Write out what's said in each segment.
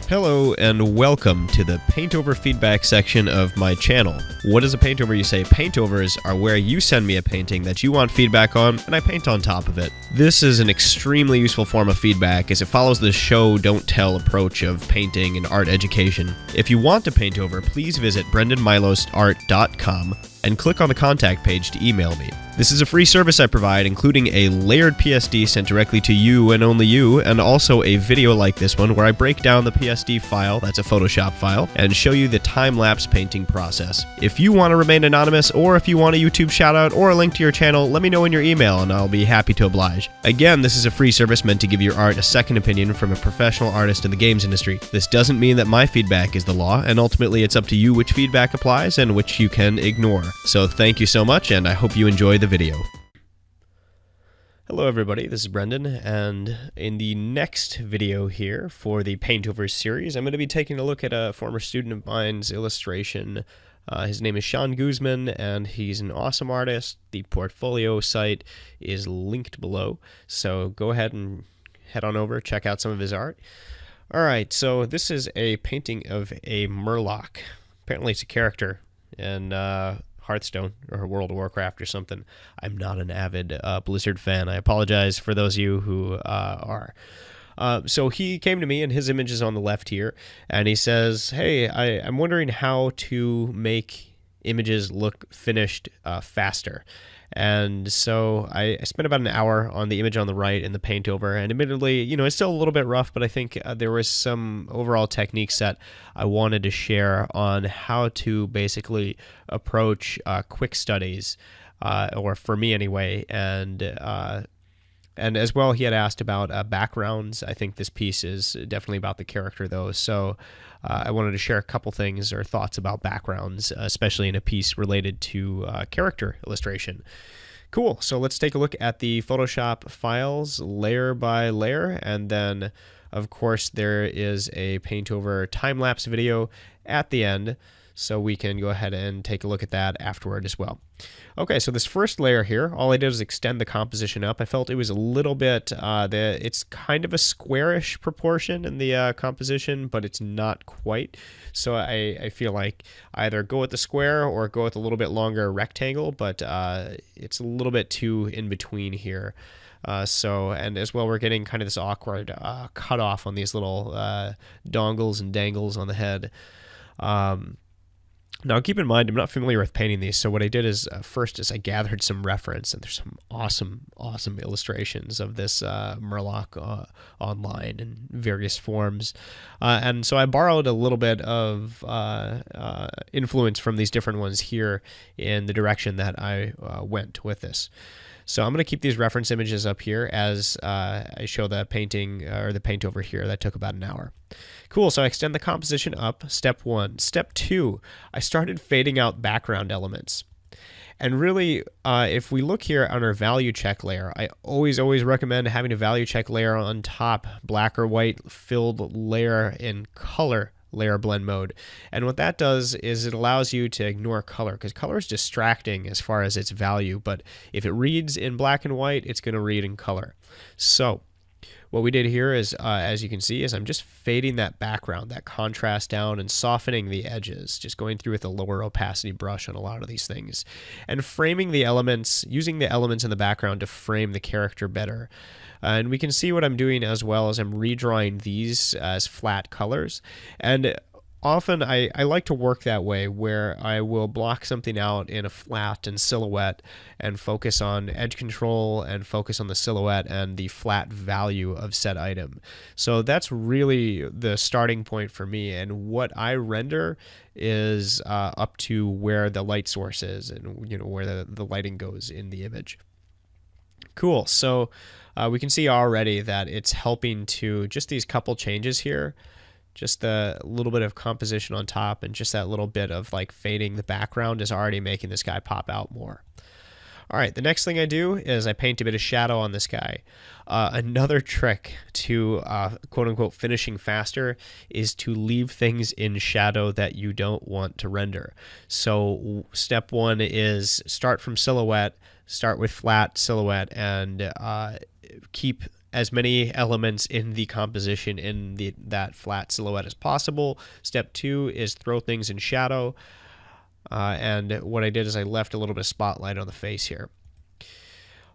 Hello and welcome to the Paintover feedback section of my channel. What is a paintover, you say? Paintovers are where you send me a painting that you want feedback on and I paint on top of it. This is an extremely useful form of feedback as it follows the show don't tell approach of painting and art education. If you want a paintover, please visit brendanmilostart.com and click on the contact page to email me. This is a free service I provide, including a layered PSD sent directly to you and only you, and also a video like this one where I break down the PSD file, that's a Photoshop file, and show you the time-lapse painting process. If you want to remain anonymous, or if you want a YouTube shoutout or a link to your channel, let me know in your email and I'll be happy to oblige. Again, this is a free service meant to give your art a second opinion from a professional artist in the games industry. This doesn't mean that my feedback is the law, and ultimately it's up to you which feedback applies and which you can ignore. So thank you so much, and I hope you enjoy the video. Hello everybody, this is Brendan, and in the next video here for the Paintover series, I'm going to be taking a look at a former student of mine's illustration. His name is Sean Guzman, and he's an awesome artist. The portfolio site is linked below, so go ahead and head on over, check out some of his art. Alright, so this is a painting of a Murloc. Apparently it's a character, and Hearthstone or World of Warcraft or something. I'm not an avid Blizzard fan. I apologize for those of you who are. So he came to me, and his image is on the left here, and he says, hey, I'm wondering how to make images look finished faster. And so I spent about an hour on the image on the right in the Paintover, and admittedly, you know, it's still a little bit rough, but I think there was some overall techniques that I wanted to share on how to basically approach quick studies, or for me anyway, and as well, he had asked about backgrounds. I think this piece is definitely about the character, though, so I wanted to share a couple things or thoughts about backgrounds, especially in a piece related to character illustration. Cool, so let's take a look at the Photoshop files layer by layer, and then, of course, there is a Paintover time-lapse video at the end, so we can go ahead and take a look at that afterward as well. Okay, so this first layer here, all I did was extend the composition up. I felt it was a little bit, it's kind of a squarish proportion in the composition, but it's not quite. So I feel like either go with the square or go with a little bit longer rectangle, but it's a little bit too in between here. And as well, we're getting kind of this awkward cutoff on these little dongles and dangles on the head. Now, keep in mind, I'm not familiar with painting these, so what I did is, first is I gathered some reference, and there's some awesome illustrations of this Murloc online in various forms. And so I borrowed a little bit of influence from these different ones here in the direction that I went with this. So I'm going to keep these reference images up here as I show the painting or the Paintover here. That took about an hour. Cool, so I extend the composition up, step 1. Step 2, I started fading out background elements. And really, if we look here on our value check layer, I always recommend having a value check layer on top, black or white filled layer in color layer blend mode. And what that does is it allows you to ignore color, because color is distracting as far as its value, but if it reads in black and white, it's going to read in color. So what we did here is, as you can see, is I'm just fading that background, that contrast down, and softening the edges, just going through with a lower opacity brush on a lot of these things, and framing the elements, using the elements in the background to frame the character better. And we can see what I'm doing as well as I'm redrawing these as flat colors. And often I like to work that way, where I will block something out in a flat and silhouette and focus on edge control and focus on the silhouette and the flat value of said item. So that's really the starting point for me, and what I render is up to where the light source is and, you know, where the lighting goes in the image. Cool, so we can see already that it's helping to just these couple changes here. Just the little bit of composition on top and just that little bit of like fading the background is already making this guy pop out more. All right, the next thing I do is I paint a bit of shadow on this guy. Another trick to quote-unquote finishing faster is to leave things in shadow that you don't want to render. So step 1 is start from silhouette, start with flat silhouette, and keep as many elements in the composition in that flat silhouette as possible. Step 2 is throw things in shadow. And what I did is I left a little bit of spotlight on the face here.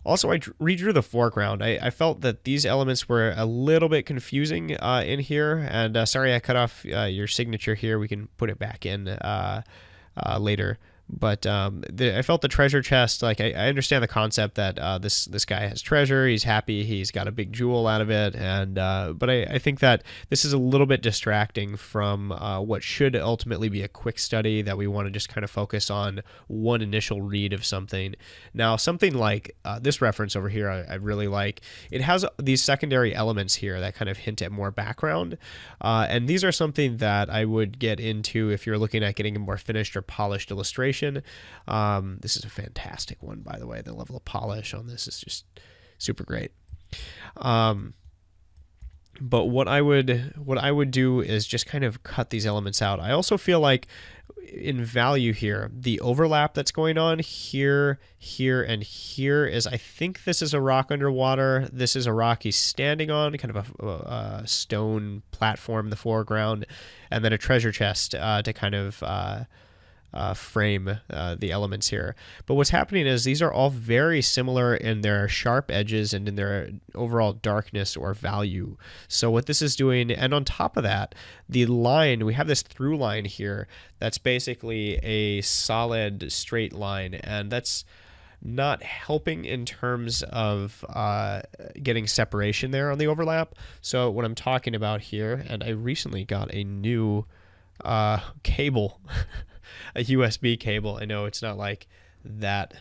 Also, I redrew the foreground. I felt that these elements were a little bit confusing in here. And sorry I cut off your signature here. We can put it back in later. But I felt the treasure chest, like I understand the concept that this guy has treasure, he's happy, he's got a big jewel out of it, and but I think that this is a little bit distracting from what should ultimately be a quick study that we want to just kind of focus on one initial read of something. Now, something like this reference over here, I really like. It has these secondary elements here that kind of hint at more background, and these are something that I would get into if you're looking at getting a more finished or polished illustration. This is a fantastic one, by the way. The level of polish on this is just super great. But what I would do is just kind of cut these elements out. I also feel like in value here, the overlap that's going on here, here, and here is, I think this is a rock underwater. This is a rock he's standing on, kind of a stone platform in the foreground, and then a treasure chest to kind of frame the elements here. But what's happening is these are all very similar in their sharp edges and in their overall darkness or value. So what this is doing, and on top of that, the line, we have this through line here that's basically a solid straight line, and that's not helping in terms of getting separation there on the overlap. So what I'm talking about here, and I recently got a new cable a USB cable. I know it's not like that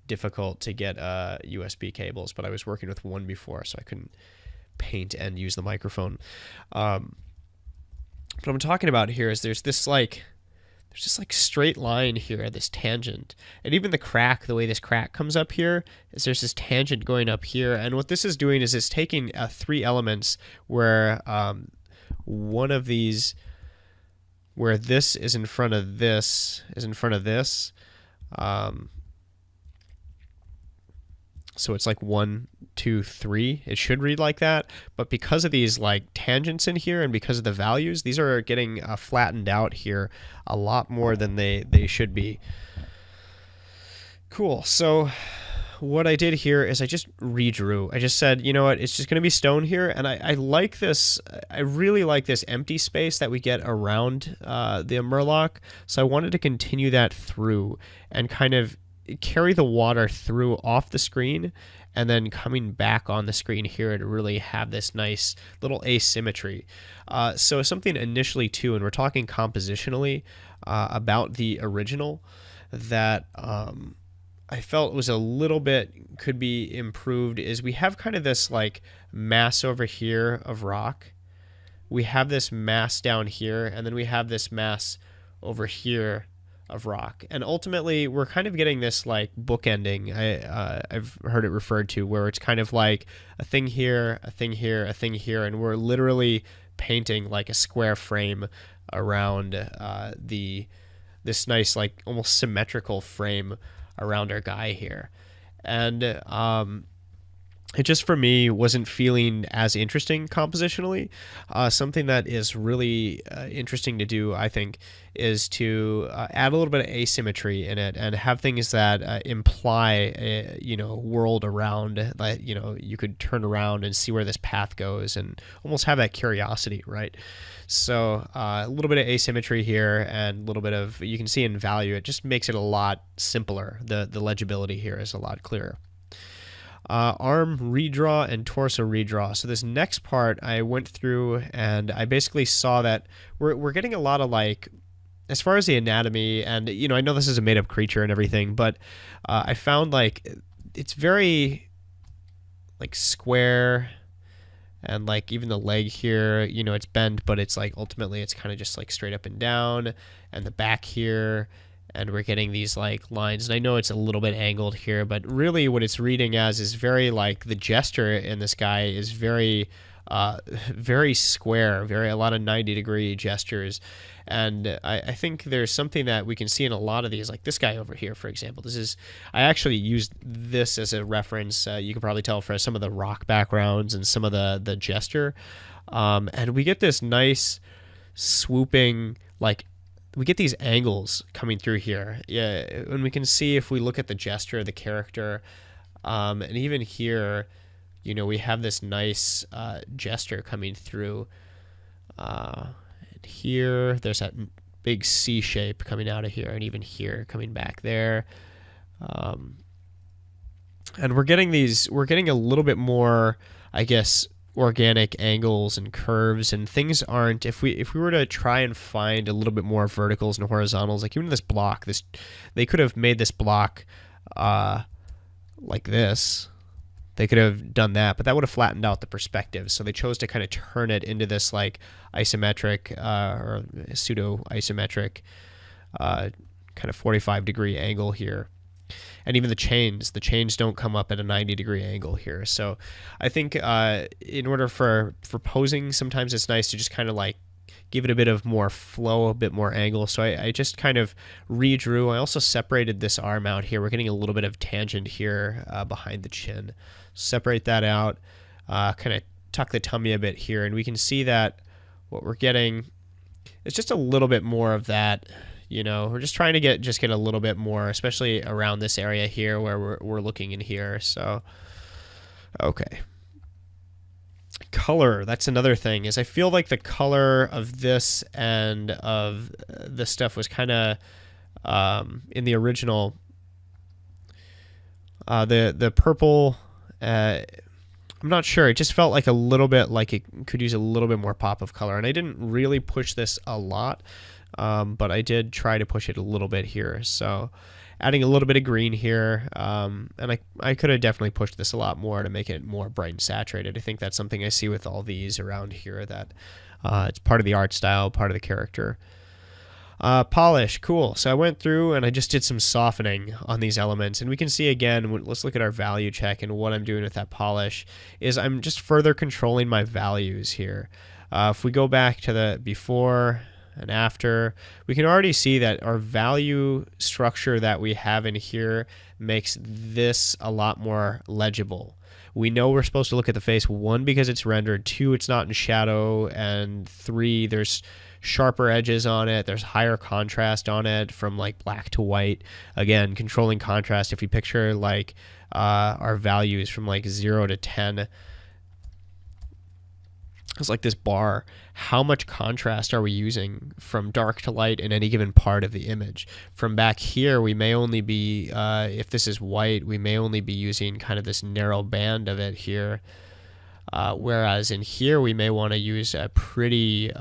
difficult to get USB cables, but I was working with one before, so I couldn't paint and use the microphone. What I'm talking about here is there's this straight line here, this tangent, and even the crack, the way this crack comes up here, is there's this tangent going up here, and what this is doing is it's taking 3 elements where one of these, where this is in front of this, so it's like 1, 2, 3. It should read like that, but because of these like tangents in here and because of the values, these are getting flattened out here a lot more than they should be. Cool. So what I did here is I just redrew. I just said, you know what, it's just going to be stone here, and I like this. I really like this empty space that we get around the Murloc, so I wanted to continue that through and kind of carry the water through off the screen and then coming back on the screen here to really have this nice little asymmetry. So something initially too, and we're talking compositionally about the original, that I felt was a little bit could be improved, is we have kind of this like mass over here of rock. We have this mass down here, and then we have this mass over here of rock. And ultimately, we're kind of getting this like bookending. I've heard it referred to where it's kind of like a thing here, a thing here, a thing here, and we're literally painting like a square frame around this nice like almost symmetrical frame around our guy here. And it just for me wasn't feeling as interesting compositionally. Something that is really interesting to do, I think, is to add a little bit of asymmetry in it and have things that imply a world around that you could turn around and see where this path goes and almost have that curiosity, right? So a little bit of asymmetry here and a little bit of, you can see in value, it just makes it a lot simpler. The legibility here is a lot clearer. Arm redraw and torso redraw. So this next part I went through and I basically saw that we're getting a lot of like, as far as the anatomy, and I know this is a made up creature and everything, but I found like it's very like square, and like even the leg here, it's bent, but it's like ultimately it's kind of just like straight up and down, and the back here. And we're getting these like lines, and I know it's a little bit angled here, but really what it's reading as is very like the gesture in this guy is very very square, a lot of 90-degree gestures. And I think there's something that we can see in a lot of these, like this guy over here, for example. I actually used this as a reference. You can probably tell for some of the rock backgrounds and some of the gesture. And we get this nice swooping, like, we get these angles coming through here. Yeah, and we can see if we look at the gesture of the character, and even here, we have this nice gesture coming through. Here, there's that big C shape coming out of here, and even here coming back there. And we're getting a little bit more, I guess, organic angles and curves, and things aren't, if we were to try and find a little bit more verticals and horizontals, like even this block, they could have made this block like this. They could have done that, but that would have flattened out the perspective. So they chose to kind of turn it into this like isometric or pseudo isometric kind of 45-degree angle here. And even the chains don't come up at a 90-degree angle here. So I think in order for posing, sometimes it's nice to just kind of like give it a bit of more flow, a bit more angle. So I just kind of redrew. I also separated this arm out here. We're getting a little bit of tangent here behind the chin. Separate that out, kind of tuck the tummy a bit here, and we can see that what we're getting is just a little bit more of that. We're just trying to get a little bit more, especially around this area here where we're looking in here. So, okay. Color, that's another thing, is I feel like the color of this and of this stuff was kind of in the original, the purple, I'm not sure. It just felt like a little bit like it could use a little bit more pop of color. And I didn't really push this a lot, but I did try to push it a little bit here. So adding a little bit of green here, and I could have definitely pushed this a lot more to make it more bright and saturated. I think that's something I see with all these around here, that it's part of the art style, part of the character. Polish, cool. So I went through and I just did some softening on these elements, and we can see again, let's look at our value check, and what I'm doing with that polish is I'm just further controlling my values here. If we go back to the before and after, we can already see that our value structure that we have in here makes this a lot more legible. We know we're supposed to look at the face, 1, because it's rendered, 2, it's not in shadow, and 3, there's sharper edges on it, there's higher contrast on it from like black to white. Again, controlling contrast. If we picture like our values from like 0 to 10, it's like this bar. How much contrast are we using from dark to light in any given part of the image? From back here, we may only be, if this is white, we may only be using kind of this narrow band of it here. Whereas in here, we may want to use a pretty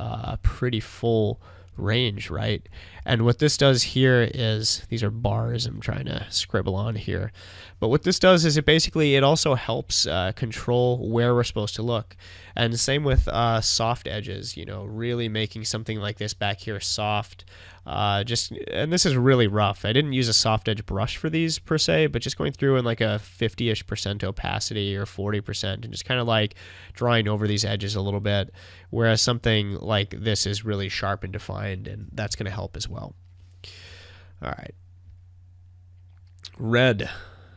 full range, right? And what this does here is, these are bars I'm trying to scribble on here, but what this does is it also helps control where we're supposed to look. And same with soft edges, really making something like this back here soft. And this is really rough. I didn't use a soft edge brush for these per se, but just going through in like a 50-ish% opacity or 40%, and just kind of like drawing over these edges a little bit. Whereas something like this is really sharp and defined, and that's going to help as well. All right. Red.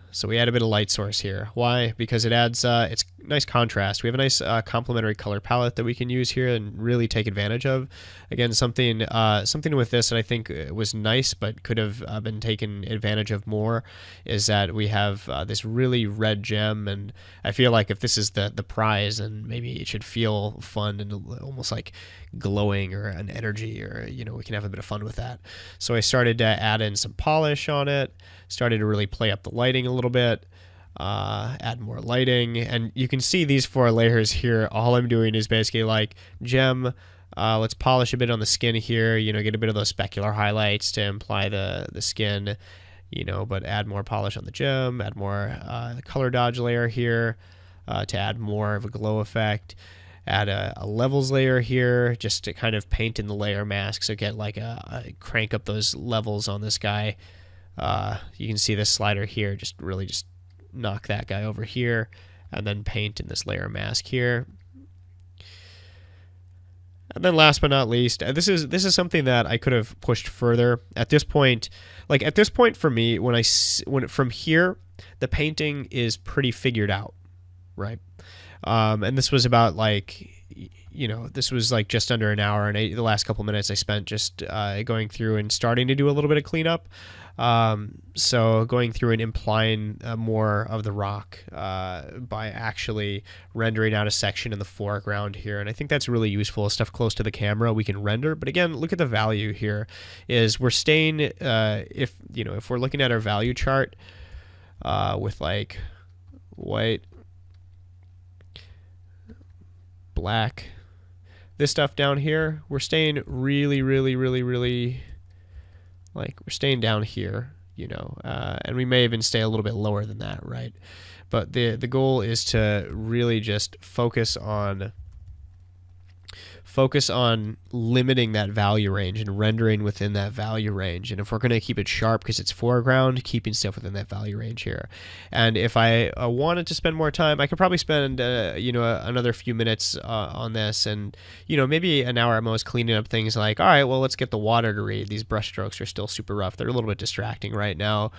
So we add a bit of light source here. Why? Because it adds, it's nice contrast. We have a nice complementary color palette that we can use here and really take advantage of. Again, something with this that I think was nice but could have been taken advantage of more is that we have this really red gem, and I feel like if this is the prize, then maybe it should feel fun and almost like glowing or an energy, or we can have a bit of fun with that. So I started to add in some polish on it, started to really play up the lighting a little bit, add more lighting, and you can see these 4 layers here. All I'm doing is basically like gem, let's polish a bit on the skin here, get a bit of those specular highlights to imply the skin, but add more polish on the gem, add more color dodge layer here to add more of a glow effect. Add a levels layer here just to kind of paint in the layer mask, so get like crank up those levels on this guy. You can see this slider here, just knock that guy over here, and then paint in this layer mask here. And then last but not least, this is something that I could have pushed further at this point. Like at this point for me, when from here, the painting is pretty figured out, right? And this was about like, this was like just under an hour, and the last couple minutes I spent just going through and starting to do a little bit of cleanup. So going through and implying more of the rock by actually rendering out a section in the foreground here. And I think that's really useful. Stuff close to the camera we can render. But again, look at the value here. Is we're staying, if we're looking at our value chart with like white, black, this stuff down here, we're staying really, like we're staying down here, and we may even stay a little bit lower than that, right? But the goal is to really just focus on limiting that value range and rendering within that value range. And if we're going to keep it sharp because it's foreground, keeping stuff within that value range here. And if I wanted to spend more time, I could probably spend another few minutes on this, and maybe an hour at most cleaning up things like, all right, well, let's get the water to read. These brush strokes are still super rough. They're a little bit distracting right now.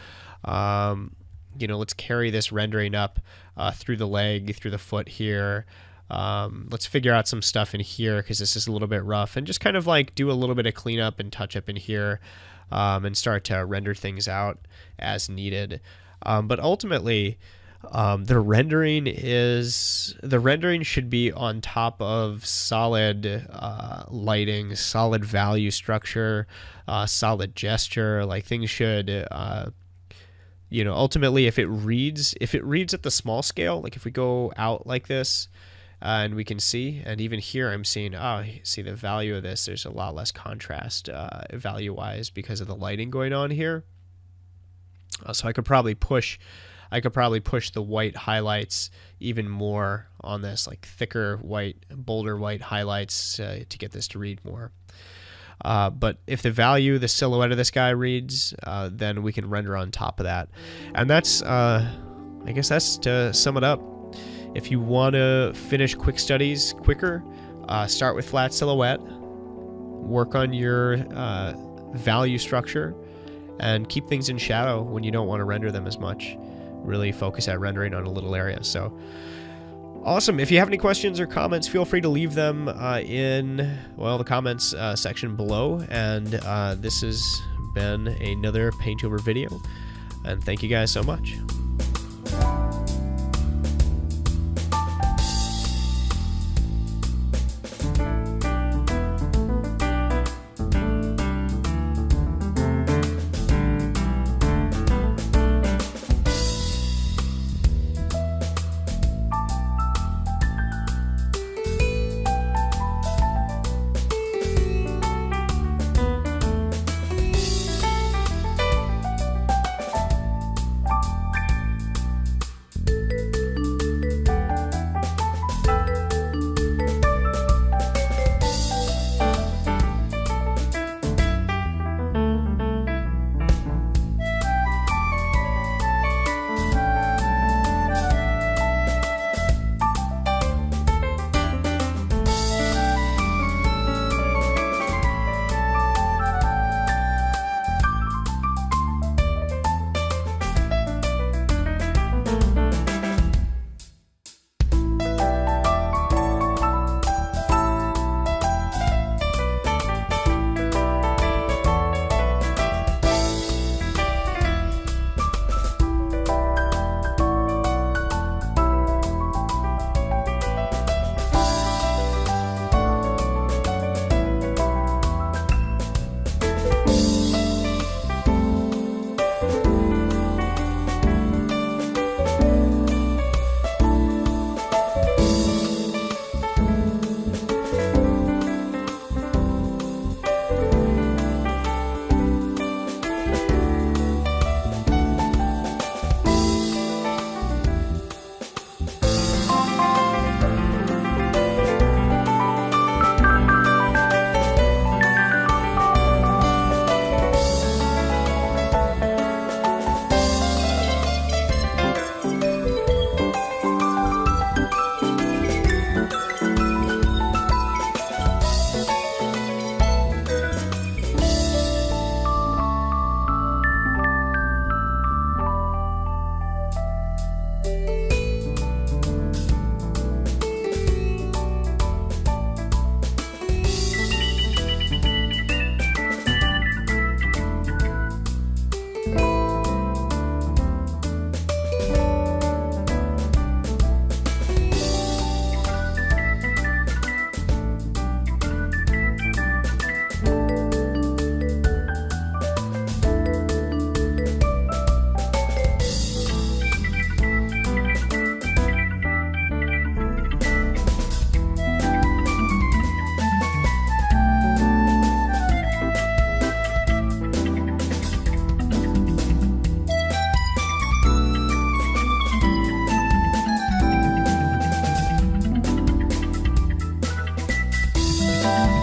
Let's carry this rendering up through the leg, through the foot here. Let's figure out some stuff in here because this is a little bit rough, and just kind of like do a little bit of cleanup and touch up in here, and start to render things out as needed. But ultimately, the rendering should be on top of solid lighting, solid value structure, solid gesture. Like things should ultimately, if it reads at the small scale, like if we go out like this, and we can see, and even here I'm seeing, see the value of this, there's a lot less contrast value-wise because of the lighting going on here. So I could probably push the white highlights even more on this, like thicker white, bolder white highlights to get this to read more. But if the silhouette of this guy reads, then we can render on top of that. And that's, I guess that's to sum it up. If you want to finish quick studies quicker, start with flat silhouette, work on your value structure, and keep things in shadow when you don't want to render them as much. Really focus at rendering on a little area. So awesome. If you have any questions or comments, feel free to leave them in the comments section below. And this has been another Paintover video, and thank you guys so much. Bye.